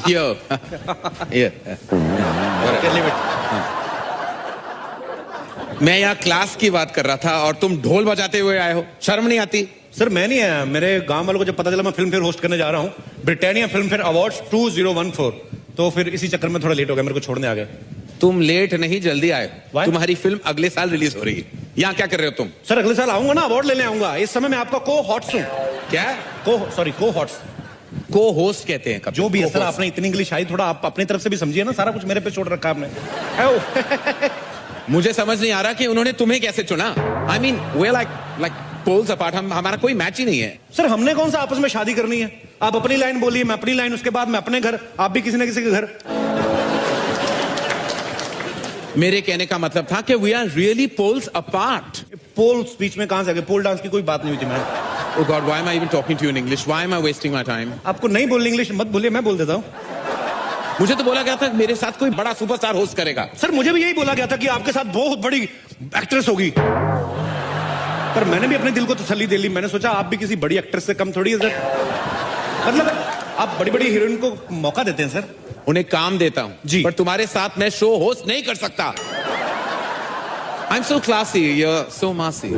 Yo. Yeah. मैं यहाँ class की बात कर रहा था और तुम ढोल बजाते हुए आए हो, शर्म नहीं आती? सर मैं नहीं आया, मेरे गांव वालों को जब पता चला मैं फिल्म फेयर होस्ट करने जा रहा हूँ, ब्रिटानिया फिल्म फेयर अवार्ड्स 2014, तो फिर इसी चक्कर में थोड़ा लेट हो गया, मेरे को छोड़ने आ गए। तुम लेट नहीं, जल्दी आए। Why? तुम्हारी फिल्म अगले साल रिलीज हो रही है। यहाँ क्या कर रहे हो तुम? सर अगले साल आऊंगा ना, अवार्ड लेने आऊंगा। इस समय मैं आपका को हॉट्स हूँ। क्या? को हॉट्स, को होस्ट कहते हैं कभी। जो भी है सर, आपने इतनी इंग्लिश आई, थोड़ा आप अपनी तरफ से भी समझिए ना, सारा कुछ मेरे पे छोड़ रखा आपने। मुझे समझ नहीं आ रहा कि उन्होंने तुम्हें कैसे चुना। I mean we like poles apart, हमारा कोई मैच ही नहीं है। सर हमने कौन सा आपस में शादी करनी है? आप अपनी लाइन बोलिए, मैं अपनी लाइन, उसके बाद मैं अपने घर, आप भी किसी न किसी के घर। मेरे कहने का मतलब था कि we are really poles apart. Poles बीच में कहां से आ गए? पोल डांस की कोई बात नहीं हुई थी। मैं Oh God, why am I even talking to you in English? Why am I wasting my time? आपको नहीं बोलनी इंग्लिश मत बोलिए, मैं बोल देता हूँ। मुझे तो बोला गया था मेरे साथ कोई बड़ा सुपरस्टार होस्ट करेगा। सर मुझे भी यही बोला गया था कि आपके साथ बहुत बड़ी एक्ट्रेस होगी, पर मैंने भी अपने दिल को तसल्ली दे ली। मैंने सोचा आप भी किसी बड़ी एक्ट्रेस से कम थोड़ी है सर। मतलब आप बड़ी बड़ी हीरोइन को मौका देते हैं सर। उन्हें काम देता हूँ जी, पर तुम्हारे साथ मैं शो होस्ट नहीं कर सकता। I'm so classy, you're so massy.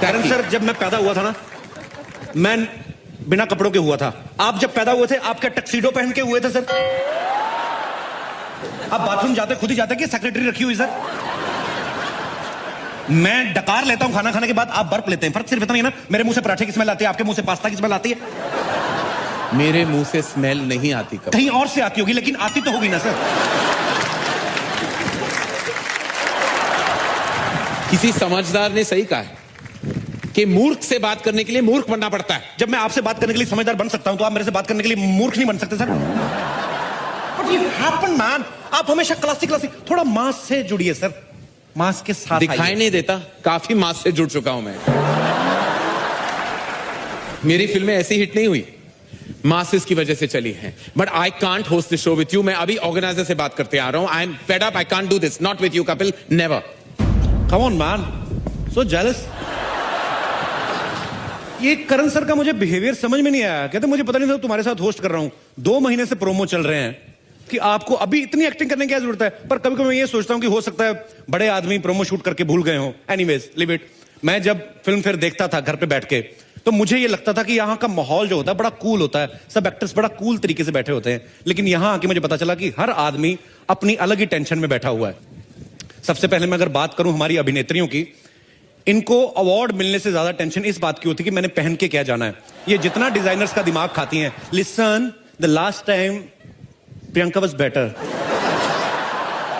कारण सर जब मैं पैदा हुआ था ना, मैं बिना कपड़ों के हुआ था। आप जब पैदा हुए थे, आप क्या टक्सीडो पहन के हुए थे सर? आप बाथरूम जाते खुद ही जाते कि सेक्रेटरी रखी हुई सर? मैं डकार लेता हूं खाना खाने के बाद, आप बर्फ लेते हैं। फर्क सिर्फ इतना ही है ना, मेरे मुंह से पराठे की स्मेल आती है, आपके मुंह से पास्ता की स्मेल आती है। मेरे मुंह से स्मेल नहीं आती कभी। कहीं और से आती होगी, लेकिन आती तो होगी ना सर। किसी समझदार ने सही कहा है कि मूर्ख से बात करने के लिए मूर्ख बनना पड़ता है। जब मैं आपसे बात करने के लिए समझदार बन सकता हूं, तो आप मेरे से बात करने के लिए मूर्ख नहीं बन सकते sir. But you happen, man. आप हमेशा क्लासिक थोड़ा मास से जुड़िए सर, मास के साथ दिखाई नहीं देता, काफी मास से जुड़ चुका हूं मैं। मेरी फिल्में ऐसी हिट नहीं हुई, मासेस की वजह से चली हैं। But I can't host this show with you. मैं अभी ऑर्गेनाइजर से बात करते आ रहा हूं। I am fed up, I can't do this, not with you Kapil, never. Come on, man. So jealous. ये करण सर का मुझे बिहेवियर समझ में नहीं आया। कहते मुझे पता नहीं था तुम्हारे साथ होस्ट कर रहा हूं। 2 महीने से प्रोमो चल रहे हैं कि आपको अभी इतनी एक्टिंग करने की क्या जरूरत है। पर कभी कभी मैं ये सोचता हूं कि हो सकता है बड़े आदमी प्रोमो शूट करके भूल गए हो। Anyways, leave it. मैं जब फिल्म फेयर देखता था घर पे बैठ के, तो मुझे ये लगता था कि यहाँ का माहौल जो होता है बड़ा कूल होता है, सब एक्टर्स बड़ा कूल तरीके से बैठे होते हैं। लेकिन यहाँ आके मुझे पता चला कि हर आदमी अपनी अलग ही टेंशन में बैठा हुआ है। सबसे पहले मैं अगर बात करूं हमारी अभिनेत्रियों की, इनको अवार्ड मिलने से ज्यादा टेंशन इस बात की होती है कि मैंने पहन के क्या जाना है। ये जितना डिजाइनर्स का दिमाग खाती हैं। Listen, the last time Priyanka was better,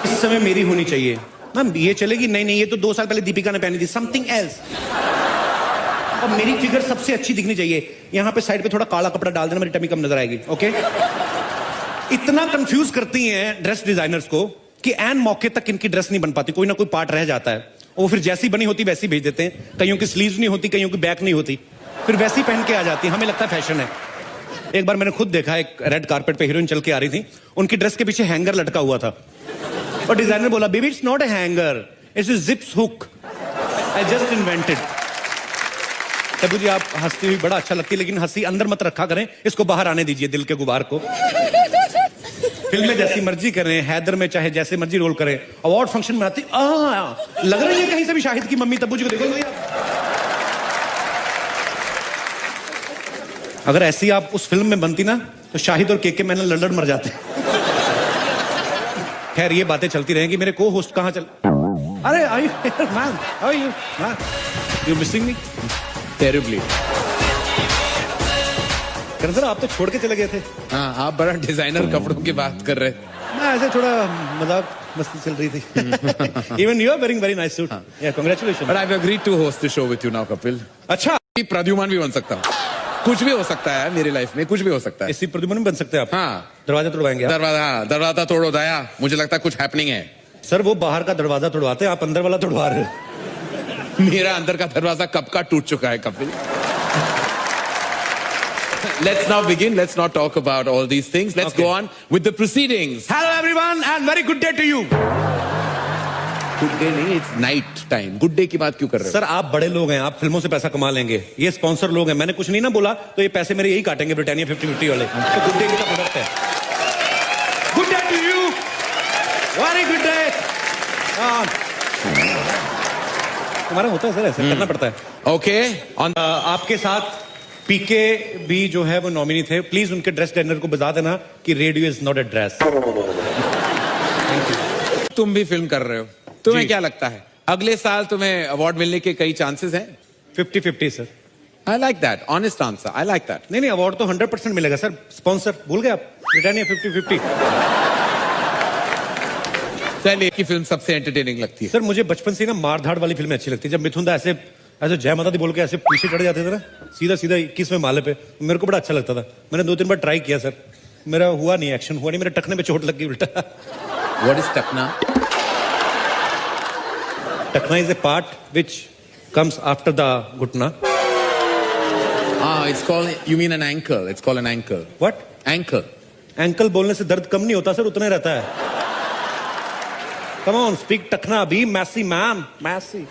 इस समय मेरी होनी चाहिए। मैम ये चलेगी? नहीं नहीं, ये तो 2 साल पहले दीपिका ने पहनी थी, समथिंग एल्स। अब मेरी फिगर सबसे अच्छी दिखनी चाहिए। यहां पे साइड पे थोड़ा काला कपड़ा डाल देना, मेरी टमी कम नजर आएगी। ओके, इतना कंफ्यूज करती हैं ड्रेस डिजाइनर्स को कि एन मौके तक इनकी ड्रेस नहीं बन पाती, कोई ना कोई पार्ट रह जाता है। वो फिर जैसी बनी होती वैसी भेज देते हैं। कईयों की स्लीव्स नहीं होती, कईयों की बैक नहीं होती, फिर वैसी पहन के आ जाती है। हमें लगता है फैशन है। एक बार मैंने खुद देखा, एक रेड कारपेट पे हीरोइन चल के आ रही थी, उनकी ड्रेस के पीछे हैंगर लटका हुआ था और डिजाइनर बोला, baby it's not a hanger, it's a zips hook, I just invented. तब जी आप हंसती हुई बड़ा अच्छा लगती है, लेकिन हंसी अंदर मत रखा करें, इसको बाहर आने दीजिए, दिल के गुबार को। फिल्म में जैसी मर्जी करें, हैदर में चाहे जैसे मर्जी रोल करें, अवार्ड फंक्शन में आती लग रही है कहीं से भी शाहिद की मम्मी तब्बू जी को देखो भैया। अगर ऐसी आप उस फिल्म में बनती ना, तो शाहिद और केके मैनन लड़न मर जाते। खैर ये बातें चलती रहेंगी। मेरे को होस्ट कहाँ चल? अरे ay man, how are you man? You missing me terribly. Karan sir आप तो छोड़ के चले गए थे। हाँ, आप बड़ा डिजाइनर कपड़ों की बात कर रहे। मैं ऐसे थोड़ा मजाक मस्ती चल रही थी। Even you are wearing very nice suit. Yeah, congratulations. But I've agreed to host the show with you now, Kapil. अच्छा, प्रद्युमन भी बन सकता हूँ। कुछ भी हो सकता है मेरी लाइफ में, कुछ भी हो सकता है। इसी प्रद्युमन बन सकते हैं आप। हाँ, दरवाजा तोड़वाएंगे आप? दरवाजा तोड़ो दया, मुझे लगता है कुछ हैपनिंग है। सर वो बाहर का दरवाजा तोड़वाते हैं, आप अंदर वाला तोड़वा रहे हो। मेरा अंदर का दरवाजा कब का टूट चुका है Kapil. Let's now begin. Let's not talk about all these things. Let's go on with the proceedings. Hello everyone and very good day to you. Good day नहीं, it's night time. Good day की बात क्यों कर रहे हो? Sir आप बड़े लोग हैं, आप फिल्मों से पैसा कमा लेंगे। ये स्पॉन्सर लोग हैं, मैंने कुछ नहीं ना बोला तो ये पैसे मेरे यही काटेंगे, ब्रिटानिया 50-50 वाले। तो गुड डे का प्रोडक्ट है। हमारा होता है सर, ऐसा करना पड़ता है। Okay. On आपके साथ पीके भी जो है वो नॉमिनी थे, प्लीज उनके ड्रेस डिजाइनर को बता देना कि radio is not a dress. तुम भी फिल्म कर रहे हो, तुम्हें जी। क्या लगता है अगले साल तुम्हें अवार्ड मिलने के कई चांसेस हैं? 50-50 sir. I like that, honest answer, I like that. नहीं अवार्ड तो 100% मिलेगा सर। स्पॉन्सर भूल गए आप, ब्रिटानिया 50-50। चलिए, की फिल्म सबसे एंटरटेनिंग लगती है? सर मुझे बचपन से ना मार धाड़ वाली फिल्में अच्छी लगती है। जब मिथुन दा ऐसे जय माता दी बोल के ऐसे पीछे चढ़ जाते थे ना, सीधा 21वें माले पे, मेरे को बड़ा अच्छा लगता था। मैंने 2-3 बार ट्राई किया सर, मेरा हुआ नहीं, एक्शन हुआ नहीं, मेरे टखने पे चोट लग गई उल्टा। What is टकना? टखना is a part which comes after the घुटना। It's called, you mean an ankle? It's called an ankle. What? Ankle. Ankle बोलने से दर्द कम नहीं होता सर, उतना ही रहता है। कम ऑन स्पीक टखना अभी, messy ma'am, messy.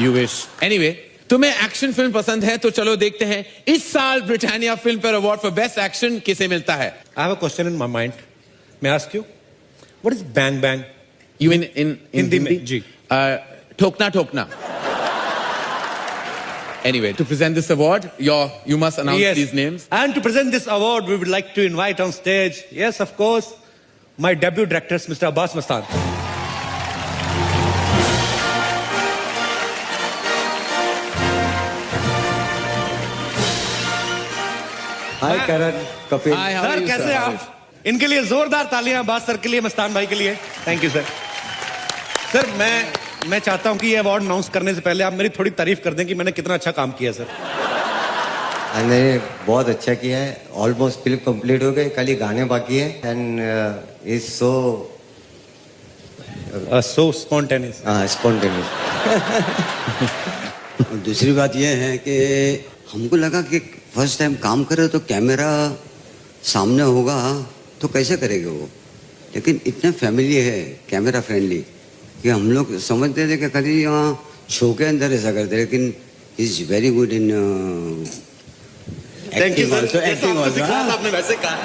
You wish. Anyway, तुम्हें एक्शन फिल्म पसंद है तो चलो देखते हैं इस साल Britannia Filmfare award for best action किसे मिलता है। I have a question in my mind. May I ask you? What is bang bang? You mean in Hindi में, Hindi? जी। ठोकना ठोकना। Anyway, to present this award, you must announce these names. And to present this award, we would like to invite on stage, yes, of course, my debut directors, Mr. Abbas Mastan. Hi Karan, Kapil. Hi, how are sir you, कैसे sir? आप? इनके लिए जोरदार तालियां Abbas sir के लिए, मस्तान भाई के लिए। Thank you sir. सर मैं चाहता हूं कि ये अवार्ड अनाउंस करने से पहले आप मेरी थोड़ी तारीफ कर दें कि मैंने कितना अच्छा काम किया सर। मैंने बहुत अच्छा किया है। ऑलमोस्ट फिल्म कंप्लीट हो गई, खाली गाने बाकी है। And is so so spontaneous. Spontaneous. दूसरी बात यह है कि हमको लगा कि फर्स्ट टाइम काम करे तो कैमरा सामने होगा तो कैसे करेंगे वो, लेकिन इतना फैमिली है, कैमरा फ्रेंडली, कि हम लोग समझते थे कि खाली यहाँ शो के अंदर ऐसा करते, लेकिन is very good in acting also. आपने वैसे कहा।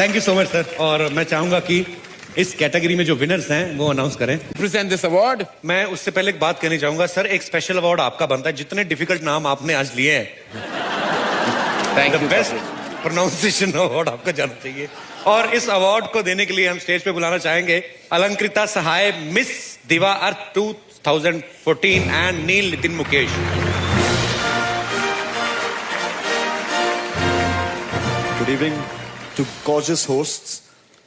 Thank you so much sir. और मैं चाहूंगा कि इस कैटेगरी में जो विनर्स हैं वो अनाउंस करें। Present this award. मैं उससे पहले एक बात कहनी चाहूंगा सर, एक स्पेशल अवार्ड आपका बनता है। जितने डिफिकल्ट नाम आपने आज लिए हैं, Thank you. Best pronunciation award आपका जाना चाहिए। और इस अवार्ड को देने के लिए हम स्टेज पे बुलाना चाहेंगे Alankrita Sahay, miss diva earth 2014 and Neil Nitin Mukesh. Good evening to gorgeous hosts.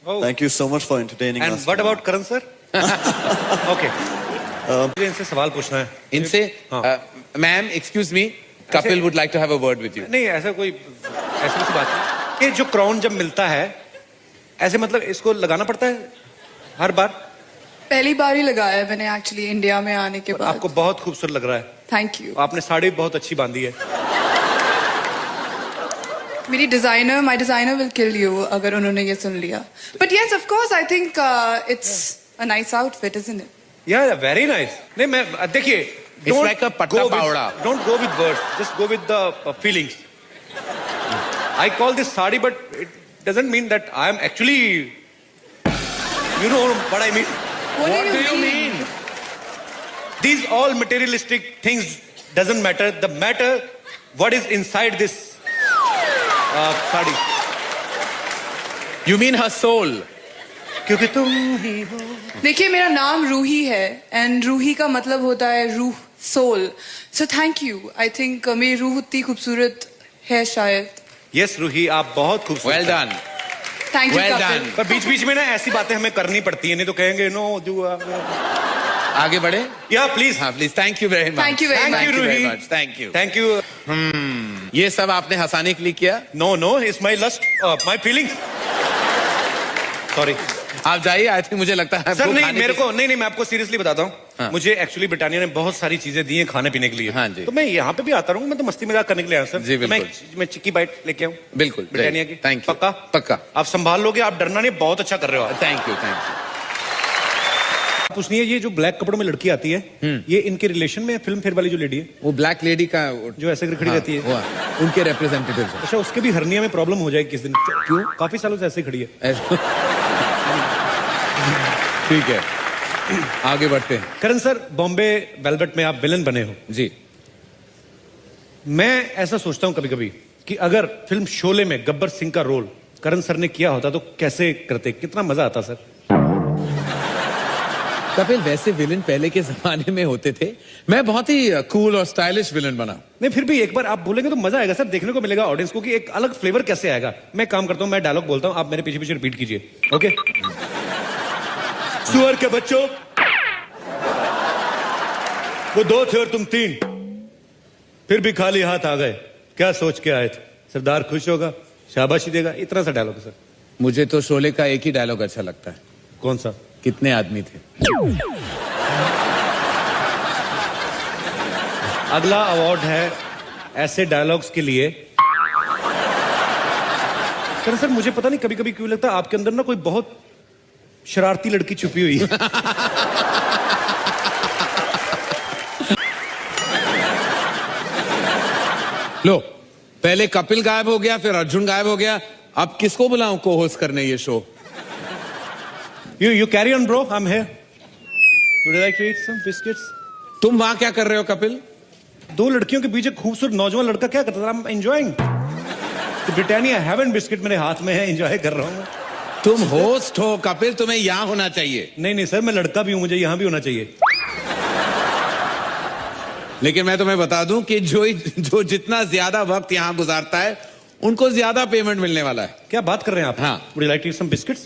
Oh. Thank you so much for entertaining and us. What about Karan sir? Okay, मुझे इनसे सवाल पूछना है। इनसे, हाँ। Ma'am, excuse me, Kapil would like to have a word with you. नहीं ऐसा कोई ऐसी सी बात नहीं। ये जो क्राउन जब मिलता है ऐसे, मतलब इसको लगाना पड़ता है हर बार? पहली बार ही लगाया है मैंने एक्चुअली इंडिया में आने के बाद। आपको बहुत खूबसूरत लग रहा है। Thank you. आपने साड़ी बहुत अच्छी बांधी है। मेरी designer, my designer will kill you अगर उन्होंने ये सुन लिया। But yes of course I think it's a nice outfit, isn't it? या वेरी नाइस। नहीं मैं देखिए, It's like a patta pawda. Don't go with words, just go with the feelings. I call this sari, but it doesn't mean that I am actually, you know what I mean. What do you mean? These all materialistic things doesn't matter. The matter what is inside this sari. You mean her soul? क्योंकि तुम ही हो। देखिए मेरा नाम रूही है and Ruhi का मतलब होता है रूह, soul. So thank you. I think मेरी रूह उतनी खूबसूरत है शायद। यस रूही, आप बहुत खूबसूरत Well हैं। done. Thank you Well Kapil. done. पर बीच बीच में ना ऐसी बातें हमें करनी पड़ती है, नहीं तो कहेंगे नो डू। आगे बढ़े? या प्लीज। हाँ please. Thank you very much. Thank you very Thank much. you, very Ruhi. much. Thank you. Thank you. ये सब आपने हंसाने के लिए किया? No no, it's my lust, my feelings. Sorry आप जाइए। आई थिंक मुझे लगता है सर, आपको नहीं खाने मेरे की- को नहीं, मैं आपको सीरियसली बताता हूँ। हाँ। मुझे एक्चुअली ब्रिटानिया ने बहुत सारी चीजें दी हैं खाने पीने के लिए। हाँ जी। तो मैं यहाँ पे भी आता रहूँ, मैं तो मस्ती मजाक करने के लिए आया सर। जी, तो बिल्कुल। मैं चिक्की बाइट लेके आऊँ बिल्कुल ब्रिटानिया की। Thank you. पक्का पक्का। आप संभाल लोगे, आप डरना नहीं, बहुत अच्छा कर रहे हो आप। थैंक यू थैंक पूछनी है, ये जो ब्लैक कपड़ों में लड़की आती है, ये इनके रिलेशन में फिल्म फेयर वाली जो लेडी है यू। वो ब्लैक लेडी का जो ऐसे खड़ी रहती है, वो उनके रिप्रेजेंटेटिव अच्छा उसके भी हर्निया में प्रॉब्लम हो जाएगी किस दिन? क्यों? काफी सालों से ऐसे ही खड़ी है। ठीक है। आगे बढ़ते हैं। करण सर, बॉम्बे वेलवेट में आप विलन बने हो। जी। मैं ऐसा सोचता हूं कभी कभी कि अगर फिल्म शोले में गब्बर सिंह का रोल करण सर ने किया होता तो कैसे करते, कितना मजा आता सर। कपिल, वैसे विलन पहले के जमाने में होते थे, मैं बहुत ही कूल और स्टाइलिश विलन बना। नहीं, फिर भी एक बार आप बोलेंगे तो मजा आएगा सर, देखने को मिलेगा ऑडियंस को कि एक अलग फ्लेवर कैसे आएगा। मैं काम करता हूं, मैं डायलॉग बोलता हूं, आप मेरे पीछे पीछे रिपीट कीजिए। ओके? सुअर के बच्चों, वो 2 थे और तुम 3, फिर भी खाली हाथ आ गए, क्या सोच के आए थे? सरदार खुश होगा, शाबाशी देगा, इतना सा डायलॉग है सर। मुझे तो शोले का एक ही डायलॉग अच्छा लगता है। कौन सा? कितने आदमी थे? अगला अवार्ड है ऐसे डायलॉग्स के लिए। सर मुझे पता नहीं कभी कभी क्यों लगता है आपके अंदर ना कोई बहुत शरारती लड़की छुपी हुई है। लो, पहले कपिल गायब हो गया, फिर अर्जुन गायब हो गया, अब किसको बुलाऊं को होस्ट करने ये show? You carry on bro, I'm here. Would you like to eat some biscuits? तुम वहां क्या कर रहे हो कपिल? 2 लड़कियों के बीच एक खूबसूरत नौजवान लड़का क्या करता था? I'm enjoying. तो ब्रिटानिया हेवन बिस्किट मेरे हाथ में है, एंजॉय कर रहा हूं। तुम होस्ट हो कपिल, तुम्हें यहां होना चाहिए। नहीं सर, मैं लड़का भी हूं, मुझे यहां भी होना चाहिए। लेकिन मैं तुम्हें बता दूं कि जो जितना ज्यादा वक्त यहां गुजारता है उनको ज्यादा पेमेंट मिलने वाला है। क्या बात कर रहे हैं आप? हाँ। Would you like to eat some biscuits?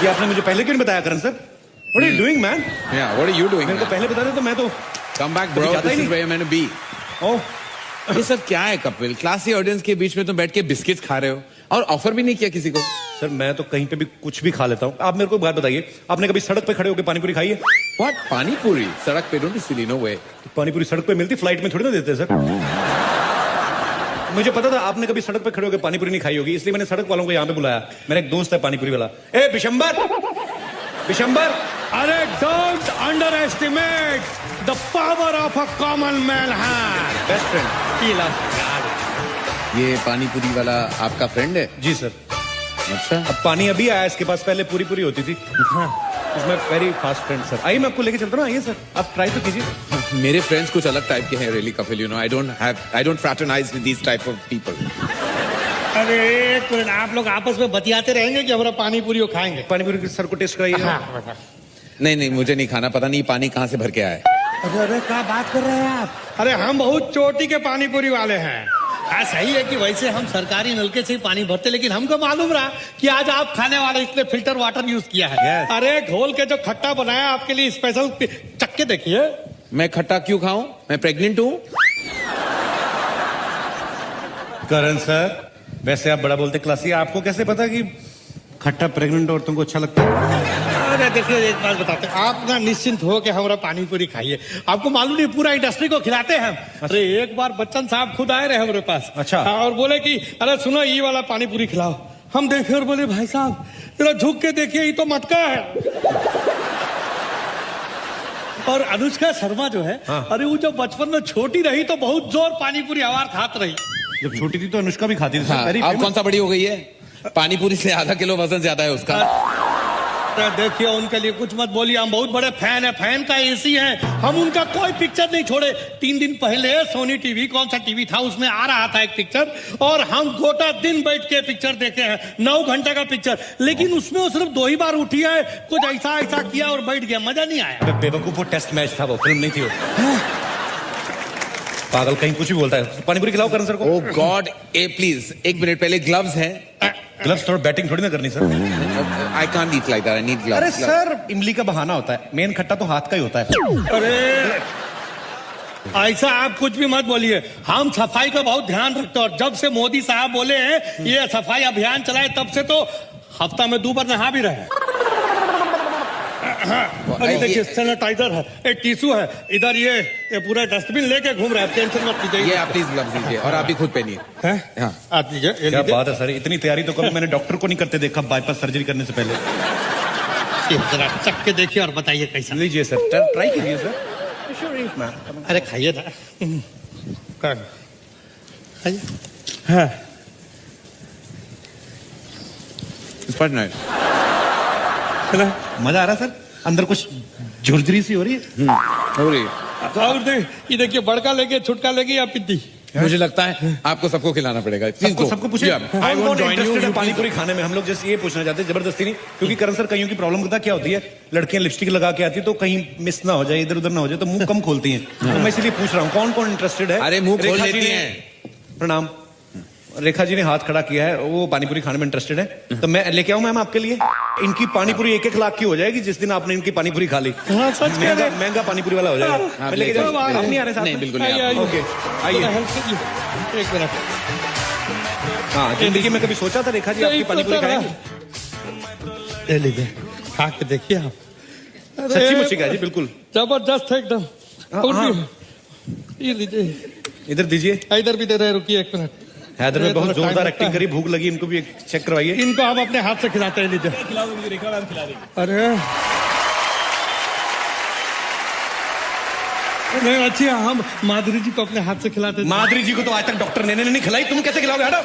ये आपने मुझे पहले क्यों नहीं बताया करण sir? What are you doing, man? Yeah, what are you doing? मेरे को पहले बता दे तो मैं तो Come back, bro. जाता ही This is नहीं। where I'm gonna be. ओह, ये सब क्या है कपिल? क्लासी ऑडियंस के बीच में तुम बैठ के बिस्किट्स खा रहे हो और ऑफर भी नहीं किया किसी को। सर मैं तो कहीं पे भी कुछ भी खा लेता हूँ। आप मेरे को एक बात बताइए, आपने कभी सड़क पे खड़े होकर पानी पूरी खाई है? What? पानी पूरी सड़क पे? डोंट बी सिली, नो वे। पानी पूरी सड़क पे मिलती, फ्लाइट में थोड़ी ना देते सर। मुझे पता था आपने कभी सड़क पे खड़े होकर पानी पूरी नहीं खाई होगी, इसलिए मैंने सड़क वालों को यहाँ पे बुलाया। मेरा एक दोस्त है पानी पूरी वाला। ए बिशंबर, बिशंबर, अरे don't under estimate the power of a common man hand. Best friend. ये पानी पूरी वाला आपका फ्रेंड है? जी सर। अच्छा। अब पानी अभी आया, इसके पास पहले पूरी पूरी होती थी। इसमें वेरी फास्ट फ्रेंड सर। आइए मैं आपको लेके चलता हूँ, आइए सर, आप ट्राई तो कीजिए। मेरे फ्रेंड्स कुछ अलग टाइप के हैं really Kapil, you know, I don't fraternize with these type of people. अरे एक मिनट, आप लोग आपस में बतियाते रहेंगे कि हमारा पानी पूरी खाएंगे? पानी पूरी सर को टेस्ट कराइए। नहीं, मुझे नहीं खाना, पता नहीं पानी कहाँ से भर के आया है। अरे क्या बात कर रहे हैं आप? अरे हम बहुत चोटी के पानी पूरी वाले हैं। हाँ सही है कि वैसे हम सरकारी नलके से ही पानी भरते, लेकिन हमको मालूम रहा कि आज आप खाने वाले इसलिए फिल्टर वाटर यूज किया है। Yes. अरे घोल के जो खट्टा बनाया आपके लिए स्पेशल, चक्के देखिए। मैं खट्टा क्यों खाऊं? मैं प्रेग्नेंट हूं। करण सर, वैसे आप बड़ा बोलते क्लासी, आपको कैसे पता कि खट्टा प्रेग्नेंट औरतों को अच्छा लगता है? अरे देखिए एक बात बताते हैं, आप ना निश्चिंत हो के हमारा पानी पूरी खाइए। आपको मालूम नहीं पूरा इंडस्ट्री को खिलाते हैं हम। अरे एक बार बच्चन साहब खुद आए रहे हमारे पास। अच्छा। हाँ, और बोले कि अरे सुनो ये वाला पानी पूरी खिलाओ। हम देखे और बोले भाई साहब जरा झुक के देखिए, ये तो मटका है। और अनुष्का शर्मा जो है, हाँ। अरे वो जब बचपन में छोटी रही तो बहुत जोर पानी पूरी आवार खात रही। जब छोटी थी तो अनुष्का भी खाती थी सर। हाँ, Very अब famous। कौन सा बड़ी हो गई है? पानी पूरी से आधा किलो वजन ज्यादा है उसका। देखिए उनके लिए कुछ मत बोलिए, हम बहुत बड़े फैन है, फैन का एसी है। हम उनका कोई पिक्चर नहीं छोड़े। 3 दिन पहले सोनी टीवी, कौन सा टीवी था, उसमें आ रहा था एक पिक्चर, और हम गोटा दिन बैठ के पिक्चर देखे हैं। 9 घंटे का पिक्चर, लेकिन उसमें वो सिर्फ 2 ही बार उठी है, कुछ ऐसा ऐसा किया और बैठ गया, मजा नहीं आया। बेवकूफ, वो टेस्ट मैच था, वो फिल्म नहीं थी वो। पागल कहीं कुछ भी बोलता है। पानी पूरी खिलाओ करण सर को। ओह गॉड, ए प्लीज, एक मिनट, पहले ग्लव्स हैं। ग्लव्स थोड़ा बैटिंग थोड़ी ना करनी sir. I can't eat like that, I need gloves. अरे सर, इमली का बहाना होता है, मेन खट्टा तो हाथ का ही होता है। अरे ऐसा आप कुछ भी मत बोलिए, हम सफाई का बहुत ध्यान रखते हैं। और जब से मोदी साहब बोले हैं ये सफाई अभियान चलाए, तब से तो हफ्ता में 2 बार नहा भी रहे। अरे देखिए सैनिटाइजर है, एक टिश्यू है, इधर ये पूरा डस्टबिन लेके घूम रहा है, टेंशन मत कीजिए। ये आप प्लीज ग्लव्स दीजिए और आप भी खुद पहनिए। हाँ। आप लीजिए, ये क्या लीजिए। बात है सर, इतनी तैयारी तो कभी मैंने डॉक्टर को नहीं करते देखा बाईपास सर्जरी करने से पहले। ये जरा चख के देखिए और बताइए कैसा। लीजिए सर, ट्राई कीजिए सर। अरे खाइए ना, खाइए। हाँ। It's quite nice. मजा आ रहा है सर। अंदर कुछ झुरझुरी सी हो रही है। हो रही है। ये देखिए, बड़का लेके छुटका लेके या पिद्दी? मुझे लगता है आपको सबको खिलाना पड़ेगा। सबको पूछे इंटरेस्टेड है पानी पूरी खाने में। हम लोग जैसे ये पूछना चाहते हैं, जबरदस्ती नहीं, क्योंकि करण सर कईयों की प्रॉब्लम पता क्या होती है, लड़कियां लिपस्टिक लगा के आती है तो कहीं मिस ना हो जाए, इधर उधर ना हो जाए, तो मुंह कम खोलती हैं। तो मैं इसलिए पूछ रहा हूँ कौन कौन इंटरेस्टेड है। अरे मुंह खोल रेखा जी लेती ने- हैं। प्रणाम। रेखा जी ने हाथ खड़ा किया है, वो पानीपुरी खाने में इंटरेस्टेड है, तो मैं लेके आऊं मैम आपके लिए। इनकी पानीपुरी 1-1 लाख की हो जाएगी जिस दिन आपने इनकी पानीपुरी खा ली। हाँ, सच कह रहे हैं। महंगा पानीपुरी वाला हो जाएगा। मैं लेके जाऊं? आप नहीं आ रहे साथ नहीं, में? बिल्कुल नहीं। आइए, ओके, आइए। एक मिनट। हाँ, जिंदगी में कभी सोचा था रेखा जी आपकी पानीपुरी खाएंगे? ले लीजिए, खा के देखिए आप। अरे, सच्ची मुच्ची का जी, बिल्कुल। जबरदस्त है एकदम। हाँ। ये लीजिए, इधर दीजिए। इधर भी दे रहे, रुकिए 1 मिनट। हैदर में बहुत थोड़ा जोरदार टाइम एक्टिंग लगता करी, भूख लगी, इनको भी एक चेक करवाइए। इनको हम अपने हाथ से खिलाते हैं, लीजिए। अरे नहीं, अच्छी है, हम माधुरी जी को अपने हाथ से खिलाते थे। माधुरी जी को तो आज तक डॉक्टर ने नहीं खिलाई, तुम कैसे खिलाओगे? हटो,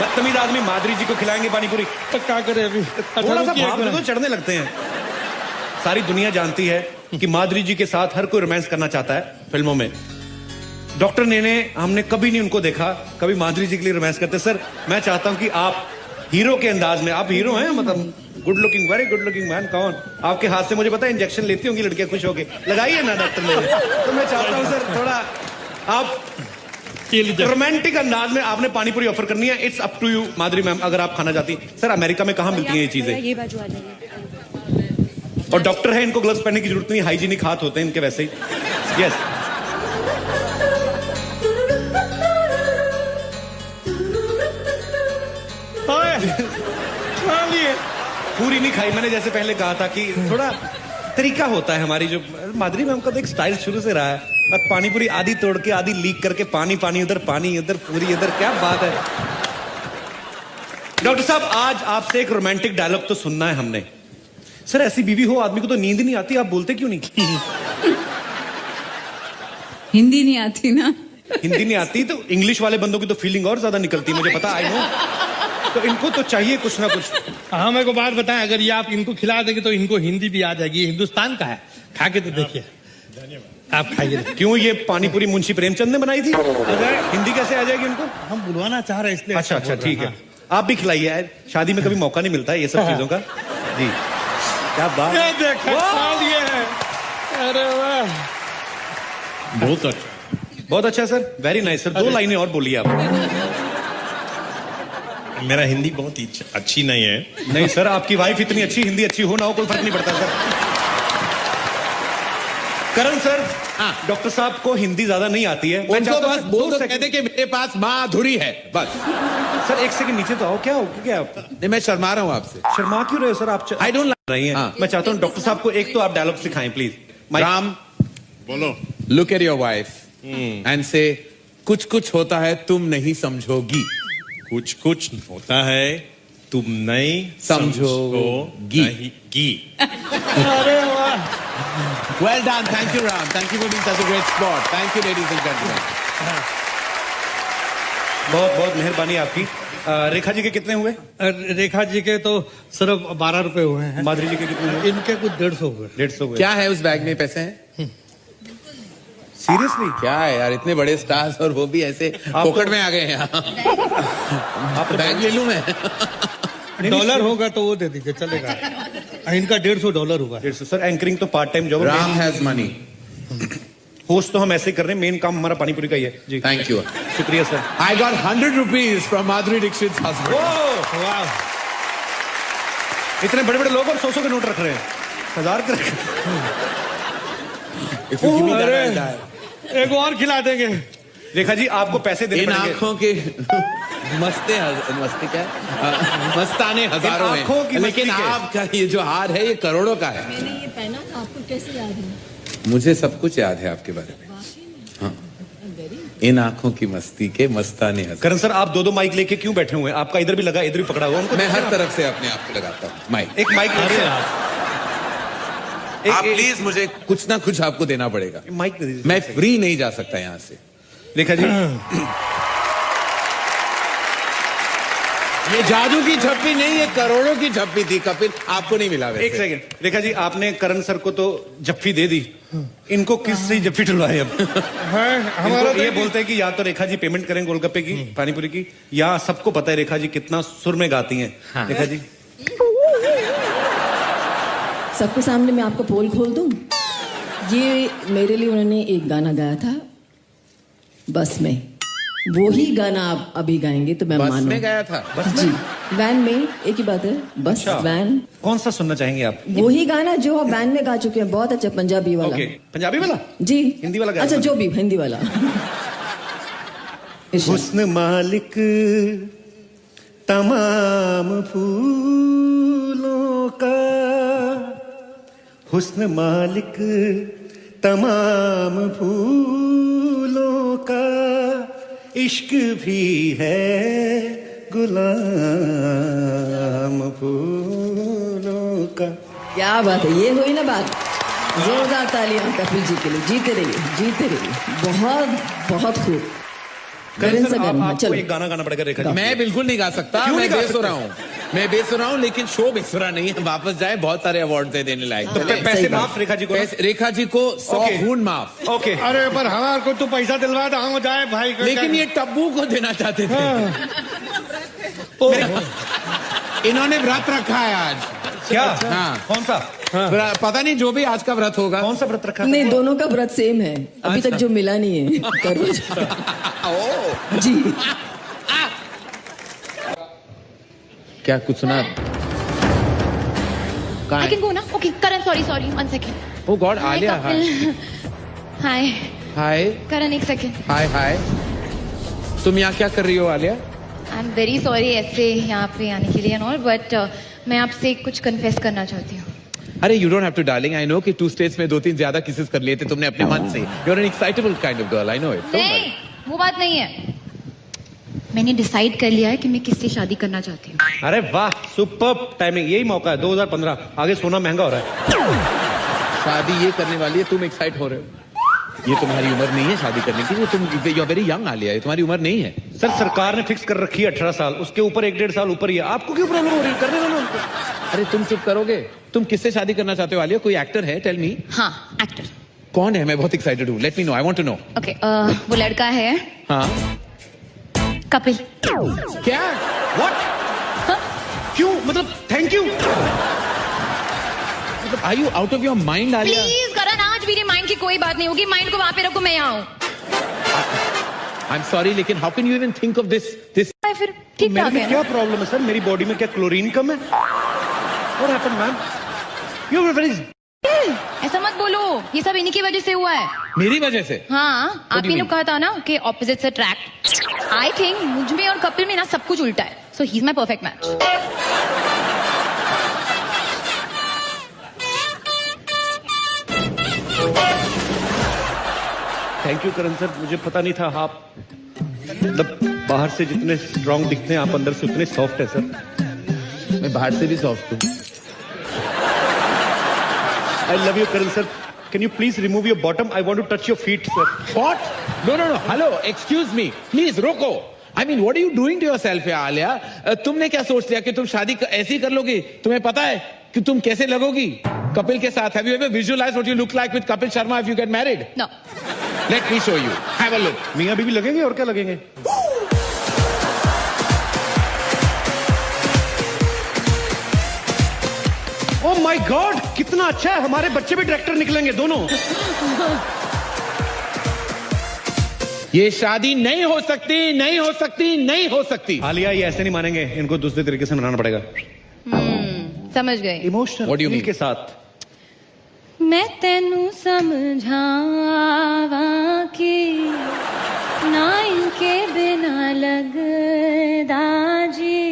बदतमीज आदमी। माधुरी जी को खिलाएंगे पानीपुरी? तो क्या करे अभी? अच्छा, थोड़ा सा रुकिए, एक भाव मिनट। तो चढ़ने लगते हैं। सारी दुनिया जानती है कि माधुरी जी के साथ हर कोई रोमांस करना चाहता है फिल्मों में। डॉक्टर ने हमने कभी नहीं उनको देखा कभी माधुरी जी के लिए रोमांस करते। सर, मैं चाहता हूं कि आप हीरो के अंदाज में, आप हीरो हैं, मतलब good looking, very good looking man. कौन आपके हाथ से मुझे पता है इंजेक्शन लेती होंगी लड़कियां खुश होके, लगाइए ना डॉक्टर ने। तो मैं चाहता हूं सर थोड़ा आप ये लीजिए। रोमांटिक अंदाज में आपने पानीपुरी ऑफर करनी है। It's up to you Madhuri ma'am, अगर आप खाना चाहती। सर, अमेरिका में कहाँ मिलती हैं ये चीजें? ये बाजू आ जाइए। और डॉक्टर है, इनको ग्लव्स पहनने की जरूरत नहीं, हाइजीनिक हाथ होते हैं इनके वैसे ही। यस, पूरी नहीं खाई मैंने, जैसे पहले कहा था कि थोड़ा तरीका होता है हमारी। जो माधुरी मैम का तो एक स्टाइल शुरू से रहा है, बस पानीपुरी आधी तोड़ के आधी लीक करके पानी पानी उधर पूरी इधर, क्या बात है। डॉक्टर साहब, आज आपसे एक रोमांटिक डायलॉग तो सुनना है हमने। सर, ऐसी बीवी हो आदमी को तो नींद नहीं आती, आप बोलते क्यों नहीं? हिंदी नहीं आती ना। हिंदी नहीं आती तो इंग्लिश वाले बंदों की तो फीलिंग और ज्यादा निकलती है, मुझे पता, आई नो। तो इनको तो चाहिए कुछ ना कुछ। हाँ, मेरे को बात बताएं, अगर ये आप इनको खिला देंगे तो इनको हिंदी भी आ जाएगी। हिंदुस्तान का है, खा के तो देखिए। आप खाइए। क्यों, ये पानीपुरी मुंशी प्रेमचंद ने बनाई थी? हिंदी कैसे आ जाएगी इनको? हम बुलवाना चाह रहे हैं इसलिए। अच्छा, बोल रहे ठीक हैं। है। आप भी खिलाइए यार, शादी में कभी मौका नहीं मिलता है ये सब चीजों का। जी, क्या बात। ये देखो, खा लिए हैं। अरे वाह, बहुत अच्छा। बहुत अच्छा सर, वेरी नाइस सर। 2 लाइनें और बोलिए आप। मेरा हिंदी बहुत ही अच्छी नहीं है। नहीं सर, आपकी वाइफ इतनी अच्छी, हिंदी अच्छी हो ना हो कोई फर्क नहीं पड़ता सर। करण सर, डॉक्टर साहब को हिंदी ज्यादा नहीं आती है। मैं उनको चाहता हूं बस सर, बोल 2 दो, सेकंड। कहते कि मेरे पास माधुरी है, बस। सर 1 सेकंड नीचे तो आओ। क्या हो क्या आप नहीं, मैं शर्मा रहा हूँ आपसे। शर्मा क्यों रहे हो सर? आप I don't like- रही हैं। हाँ। मैं चाहता हूँ डॉक्टर साहब को एक तो आप डायलॉग सिखाएं प्लीज। राम, बोलो। Look at your wife and से कुछ कुछ होता है तुम नहीं समझोगी। कुछ कुछ होता है तुम नहीं समझोगी। गी। अरे वाह, Well done, thank you Ram, thank you for being such a great sport. Thank you ladies and gentlemen. बहुत बहुत मेहरबानी आपकी। रेखा जी के कितने हुए? रेखा जी के तो सिर्फ 12 रुपए हुए हैं। माधुरी जी के कितने हुए? इनके कुछ 150 हुए। 150 हुए। क्या है उस बैग में, पैसे हैं? सीरियसली? क्या है यार, इतने बड़े स्टार्स और वो भी ऐसे पॉकेट में आ गए हैं। आप बैग ले लूं मैं? डॉलर होगा तो वो दे दीजिए, चलेगा। इनका $150 हुआ है। 150 सर, एंकरिंग तो part time job. Ram has money. Host तो हम ऐसे ही कर रहे हैं, मेन काम हमारा पानीपुरी का ही है जी। Thank you. शुक्रिया sir. I got 100 rupees from Madhuri Dixit's husband. वाह, इतने बड़े बड़े लोग और 100 के नोट रख रहे हैं, 1000 के रख। If you give me that, अरे, I'll die. एक और खिला देंगे। रेखा जी, आपको पैसे देने इन पड़ेंगे। आंखों के मस्ते क्या मस्ताने हजारों इन आंखों की हैं, लेकिन मस्ती के। आपका ये जो हार है ये करोड़ों का है। मैंने ये पहना था, आपको कैसे याद है? मुझे सब कुछ याद है आपके बारे में। हाँ, इन आंखों की मस्ती के मस्ताने हजार। करण सर, आप 2-2 माइक लेके क्यों बैठे हुए हैं? आपका इधर भी लगा, इधर भी पकड़ा हुआ। उनको मैं हर तरफ से अपने आप को लगाता हूँ माइक। एक माइक दीजिए। आप प्लीज मुझे कुछ ना कुछ आपको देना पड़ेगा। माइक दे दीजिए। मैं फ्री नहीं जा सकता यहाँ से। रेखा जी, ये जादू की झप्पी नहीं, ये करोड़ों की झप्पी थी कपिल, आपको नहीं मिला वैसे। एक सेकंड रेखा जी, आपने करण सर को तो जप्फी दे दी, इनको किस से जप्फी टुलवाए अब? हमारा इनको ये बोलते हैं कि या तो रेखा जी पेमेंट करें गोलगप्पे की, पानीपुरी की, या सबको पता है रेखा जी कितना सुर में गाती हैं। हाँ। रेखा जी सबके सामने मैं आपको पोल खोल दूं? ये मेरे लिए उन्होंने एक गाना गाया था बस में, वो ही गाना आप अभी गाएंगे तो मैं बस मानूं। में गया था? जी, वैन में, एक ही बात है, बस अच्छा। वैन। कौन सा सुनना चाहेंगे आप? वो ही गाना जो आप वैन में गा चुके हैं, बहुत अच्छा, पंजाबी वाला। ओके, पंजाबी वाला? जी। हिंदी वाला गाया अच्छा, था? जो भी, हिंदी वाला। हुस्न मालिक तमाम फूलों का, हुस्न मालिक तमाम फूलों का, इश्क भी है गुलाम फूलों का। क्या बात है, ये हुई ना बात। जोरदार तालियां कपिल जी के लिए। जीते रहिए, जीते रहिए। बहुत बहुत खूब। करण से करना, आपको चलो। एक गाना गाना पड़ेगा रेखा जी। मैं बिल्कुल नहीं गा सकता, क्यों मैं नहीं गा बेस हो सकते? रहा हूँ, मैं बेस हो रहा हूँ, लेकिन शो बेसुरा नहीं है। वापस जाए, बहुत सारे अवार्ड दे देने लायक। हाँ, चले। पैसे सही बात। माफ रेखा जी को ना? रेखा जी को 100 ओके। खून माफ। ओके, अरे पर हमारे को तो पैसा दिलवा दो, हम जाए भाई। लेकिन ये टब्बू को देना चाहते थे। इन्होंने व्रत रखा है आज। क्या? हाँ। कौन सा? पता नहीं, जो भी आज का व्रत होगा। कौन सा व्रत रखा? नहीं, दोनों का व्रत सेम है, अभी तक जो मिला नहीं है। करो ओ, जी। क्या कुछ सुना? I can go now? Okay, Karan, sorry, 1 second. O God, Hi, Alia, hi Kapil. Hi. Hi Karan, 1 second. हाय हाय। तुम यहाँ क्या कर रही हो आलिया? I'm very sorry ऐसे यहाँ पे आने के लिए and all, but मैं आपसे कुछ कन्फेस करना चाहती हूँ। अरे you don't have to darling, I know कि 2 स्टेज में 2-3 ज्यादा किसेस कर लिए थे तुमने अपने मन से। You are an excitable kind of girl, I know it. नहीं, वो बात नहीं है। मैंने डिसाइड कर लिया है कि मैं किससे शादी करना चाहती हूँ। अरे वाह, सुपर्ब टाइमिंग, यही मौका है। 2015, आगे सोना महंगा हो रहा है। शादी ये करने वाली है, तुम एक्साइट हो रहे हो? ये तुम्हारी उम्र नहीं है शादी करने की, ये तुम you are very young Alia, ये तुम्हारी उम्र नहीं है। सर, सरकार ने फिक्स कर रखी है 18 साल, उसके ऊपर 1-1.5 साल ऊपर ही है। आपको क्यों प्रॉब्लम हो रही है? करने दो ना उनको। अरे तुम चुप करोगे? तुम किससे शादी करना चाहते हो आलिया? कोई एक्टर है? Tell me. हाँ, एक्टर। कौन है? मैं बहुत एक्साइटेड हूँ, let me know, I want to know. Okay, वो लड़का है हाँ, कपिल। क्या? व्हाट? क्यों? मतलब thank you. Are you out of your mind Alia? Please Karan, आज मेरे माइंड की कोई बात नहीं होगी, माइंड को वहां पे रखो, मैं यहाँ हूँ। आई एम सॉरी, लेकिन how can you even think of this? फिर ठीक मेरे ठाक में है क्या ना? प्रॉब्लम है सर? मेरी बॉडी में क्या क्लोरीन कम है? What happened ma'am? You are very. ऐसा मत बोलो, ये सब इन्हीं की वजह से हुआ है। मेरी वजह से? हाँ, आप ही ने कहा था ना कि ऑपोजिट्स अट्रैक्ट। आई थिंक मुझ में और कपिल में ना सब कुछ उल्टा है, so he is my perfect match. Thank you Karan sir, मुझे पता नहीं था आप मतलब बाहर से जितने स्ट्रांग दिखते हैं आप अंदर से उतने सॉफ्ट है सर। मैं बाहर से भी सॉफ्ट हूँ। I love you Karan sir. Can you please remove your bottom? I want to touch your feet sir. What? No, no, no. Hello, excuse me. Please, रोको. I mean, what are you doing to yourself, यार आलिया? तुमने क्या सोच लिया कि तुम शादी ऐसी कर लोगी? तुम्हें पता है कि तुम कैसे लगोगी कपिल के साथ? Have you ever visualized what you look like with Kapil Sharma if you get married? No. Let me show you. Have a look. मियां बीवी लगेंगे और क्या लगेंगे? ओह माय गॉड, कितना अच्छा है। हमारे बच्चे भी डायरेक्टर निकलेंगे दोनों। ये शादी नहीं हो सकती, नहीं हो सकती, नहीं हो सकती। आलिया, ये ऐसे नहीं मानेंगे, इनको दूसरे तरीके से मनाना पड़ेगा। समझ गए। Emotional What do you mean? के साथ। मैं तेनू समझावा कि ना इनके बिना लगदा जी।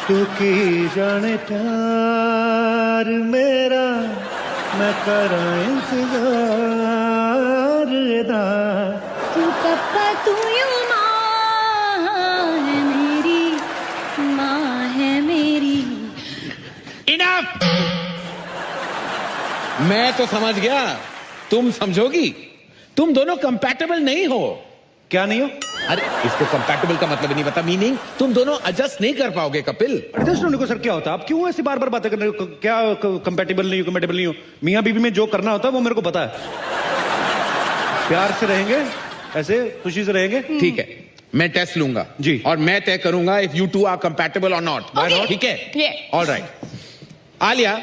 तू की जाने प्यार मेरा, मैं करा इंतजार दा। तू पप्पा तू यूं माँ है मेरी, माँ है मेरी। Enough! मैं तो समझ गया, तुम समझोगी। तुम दोनों कंपैटिबल नहीं हो। क्या नहीं हो? अरे इसको कंपैटिबल का मतलब नहीं पता, मीनिंग तुम दोनों एडजस्ट नहीं कर पाओगे कपिल। एडजस्ट होने को सर क्या होता है? आप क्यों ऐसी बार बार बातें कर रहे हो? क्या कंपैटिबल नहीं हो, कंपैटिबल नहीं हो? मियाँ बीवी में जो करना होता है वो मेरे को पता है। प्यार से रहेंगे, ऐसे खुशी से रहेंगे। ठीक है, मैं टेस्ट लूंगा जी, और मैं तय करूंगा if you two are compatible और नॉट। ठीक है, ऑलराइट। आलिया,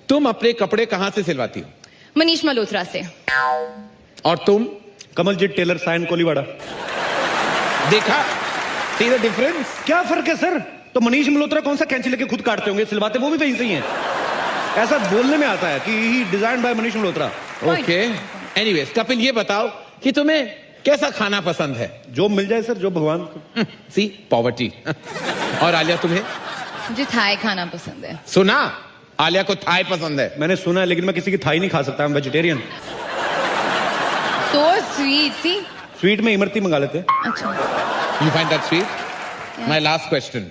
तुम अपने कपड़े कहां से सिलवाती हो? मनीष मल्होत्रा से। और तुम? कमलजीत टेलर, साइन कोलीवाड़ा। देखा, सी द डिफरेंस? क्या फर्क है सर? तो मनीष मल्होत्रा कौन सा कैंची लेके खुद काटते होंगे, सिलवाते वो भी वहीं से ही हैं। ऐसा बोलने में आता है कि he design by Manish Malhotra. Okay, anyways Kapil, ये बताओ कि तुम्हें कैसा खाना पसंद है? जो मिल जाए सर, जो भगवान। सी पॉवर्टी। और आलिया, तुम्हें? मुझे थाई खाना पसंद है। सुना, आलिया को थाई पसंद है। मैंने सुना है, लेकिन मैं किसी की थाई नहीं खा सकता, मैं vegetarian. So sweet, see? Sweet में इमरती मंगा लेते हैं। अच्छा। You find that sweet? My last question.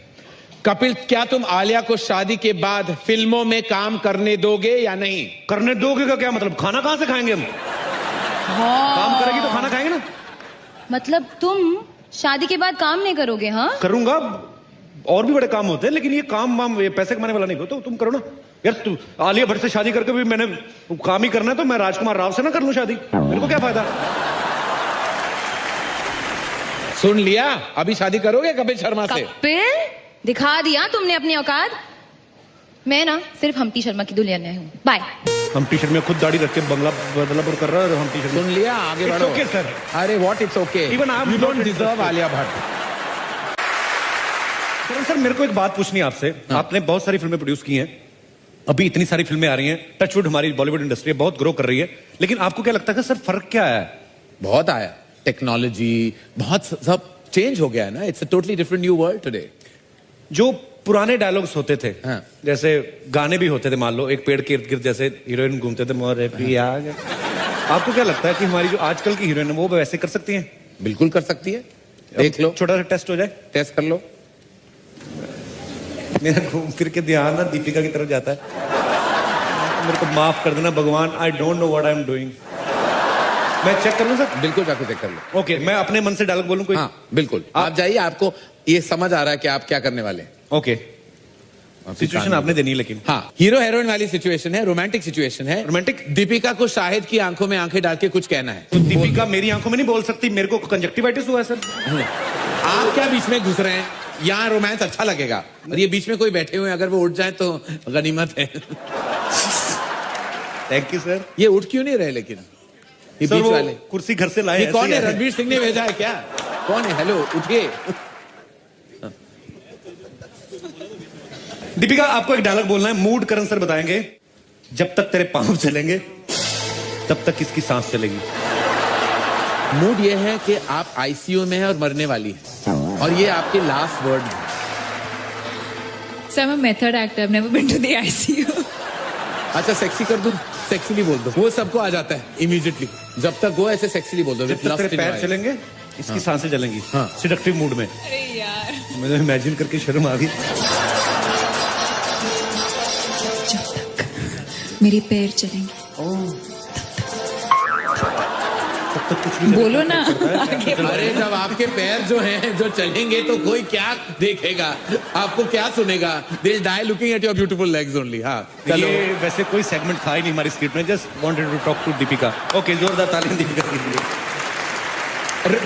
Kapil, क्या तुम आलिया को शादी के बाद फिल्मों में काम करने दोगे या नहीं? करने दोगे का क्या मतलब? खाना कहां से खाएंगे हम? काम करेगी तो खाना खाएंगे ना। मतलब तुम शादी के बाद काम नहीं करोगे? हाँ, करूंगा, और भी बड़े काम होते हैं, लेकिन ये काम वाम ये पैसे कमाने वाला नहीं हो, तो तुम करो ना यार। तू आलिया भट्ट से शादी करके भी मैंने काम ही करना है, तो मैं राजकुमार राव से ना कर लूं शादी? मेरे को क्या फायदा? सुन लिया, अभी शादी करोगे कपिल शर्मा से? कपिल, दिखा दिया तुमने अपनी औकात। मैं ना सिर्फ हम्टी शर्मा की दुल्हन हूँ। बाय। हम्टी शर्मा खुद दाढ़ी रख के बंगला बदलापुर कर रहा है। हम्टी शर्मा, सुन लिया, आगे बढ़ो। Okay sir. अरे व्हाट, इट्स ओके, इवन आप you don't deserve Alia Bhatt. Sir मेरे को एक बात पूछनी है आपसे। आपने बहुत सारी फिल्में प्रोड्यूस की हैं, अभी इतनी सारी फिल्में आ रही हैं, टचवुड हमारी बॉलीवुड इंडस्ट्री बहुत ग्रो कर रही है, लेकिन आपको क्या लगता है सर फर्क क्या है? बहुत आया, टेक्नोलॉजी बहुत सब चेंज हो गया है ना। It's a totally different new world today. जो पुराने डायलॉग्स होते थे, हाँ। जैसे गाने भी होते थे, मान लो एक पेड़ के इर्द गिर्द जैसे हीरोइन घूमते थे, मोरे पिया गए। आपको क्या लगता है कि हमारी जो आजकल की हीरोइन है वो वैसे कर सकती हैं? बिल्कुल कर सकती है, देख लो। छोटा सा टेस्ट हो जाए, टेस्ट कर लो। मेरा घूम फिर के ध्यान ना दीपिका की तरफ जाता है। मेरे को माफ कर देना भगवान, I don't know what I am doing. मैं चेक कर लूं सर? बिल्कुल जाके चेक कर लो। ओके, मैं अपने मन से डायलॉग बोलूं कोई? हाँ बिल्कुल, आप जाइए, आपको ये समझ आ रहा है कि आप क्या करने वाले हैं। ओके, सिचुएशन आपने देनी है, लेकिन हाँ, हीरो हीरोइन वाली सिचुएशन है, रोमांटिक सिचुएशन है। रोमांटिक? दीपिका को शाहिद की आंखों में आंखें डाल के कुछ कहना है। तो दीपिका मेरी आंखों में नहीं बोल सकती, मेरे को कंजक्टिवाइटिस हुआ है सर। आप क्या बीच में घुस रहे हैं? यहाँ रोमांस अच्छा लगेगा, और ये बीच में कोई बैठे हुए हैं, अगर वो उठ जाए तो गनीमत है। Thank you sir. ये उठ क्यों नहीं रहे लेकिन? ये सर बीच वो वाले कुर्सी घर से लाए। ये कौन है? रणवीर सिंह ने भेजा है क्या? कौन है? हेलो, उठिए। दीपिका, आपको एक डायलॉग बोलना है, मूड करण सर बताएंगे। जब तक तेरे पांव चलेंगे तब तक किसकी सांस चलेगी। मूड ये है कि आप आईसीयू में हैं और मरने वाली है, और ये आपके लास्ट वर्ड है। So I'm a method actor. I've never been to the ICU. अच्छा, सेक्सी कर दूं? सेक्सीली बोल दो, वो सबको आ जाता है इमीडिएटली। जब तक वो ऐसे सेक्सीली बोल दो। जब तक तेरे पैर चलेंगे इसकी सांसें चलेंगी। हाँ, सिडक्टिव मूड में। अरे यार, मुझे इमेजिन करके शर्म आ गई। जब तक मेरे पैर चलेंगे तब तक कुछ भी बोलो ना। अरे जब आपके पैर जो हैं जो चलेंगे तो कोई क्या देखेगा, आपको क्या सुनेगा? They'll die looking at your beautiful legs only। हाँ, चलो। ये वैसे कोई सेगमेंट था ही नहीं हमारी स्क्रिप्ट में, just wanted to talk to Deepika. Okay, जोरदार तालियां दीपिका के लिए।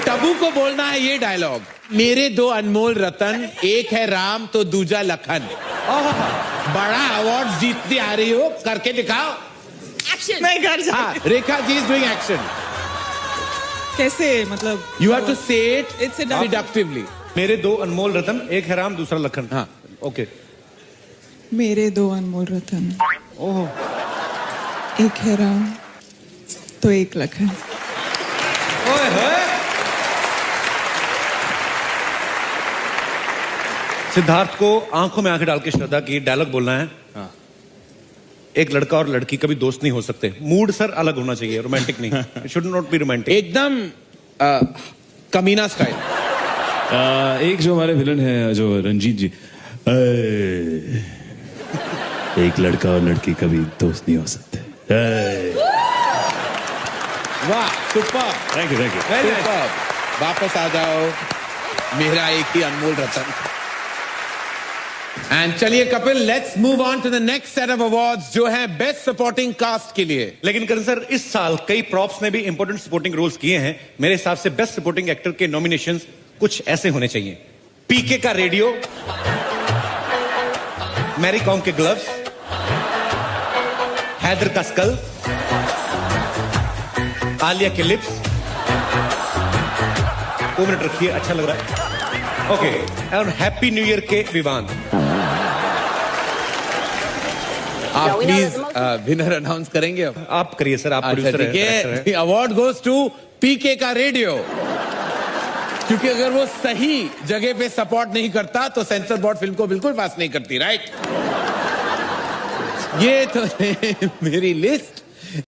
टबू को बोलना है ये डायलॉग, मेरे दो अनमोल रतन, एक है राम तो दूजा लखन। बड़ा अवार्ड जीतती आ रही हो, करके दिखाओ। एक्शन। मैं कर जा। हाँ, Rekha ji is doing action. कैसे मतलब? You have to say it It's seductively। मेरे दो अनमोल रतन, एक है राम दूसरा लखन। हाँ, ओके। मेरे दो अनमोल रतन, ओह, एक है राम तो एक लखन। ओए होए। सिद्धार्थ को आंखों में आंखें डाल के श्रद्धा की डायलॉग बोलना है। हाँ। एक लड़का और लड़की कभी दोस्त नहीं हो सकते। मूड सर अलग होना चाहिए, रोमांटिक नहीं। It should not be romantic. एकदम कमीना स्टाइल। एक जो हमारे विलन है जो रंजीत जी, एक लड़का और लड़की कभी दोस्त नहीं हो सकते। वाह, super. Thank you, thank you. Super. वापस आ जाओ, मेरा एक ही अनमोल रतन। एंड चलिए Kapil, let's move on to the next set of awards, जो है बेस्ट सपोर्टिंग कास्ट के लिए। लेकिन करण सर, इस साल कई प्रॉप्स ने भी इंपॉर्टेंट सपोर्टिंग रोल्स किए हैं। मेरे हिसाब से बेस्ट सपोर्टिंग एक्टर के नॉमिनेशंस कुछ ऐसे होने चाहिए: पीके का रेडियो, मैरी कॉम के ग्लव्स, हैदर का स्कल, आलिया के लिप्स। 2 मिनट रखिए, अच्छा लग रहा है। ओके, और हैप्पी न्यू ईयर के विवान। आप प्लीज विनर अनाउंस करेंगे अब? आप करिए सर, आप प्रोड्यूसर हैं। अवार्ड गोज टू पीके का रेडियो, क्योंकि अगर वो सही जगह पे सपोर्ट नहीं करता तो सेंसर बोर्ड फिल्म को बिल्कुल पास नहीं करती, राइट? ये तो मेरी लिस्ट।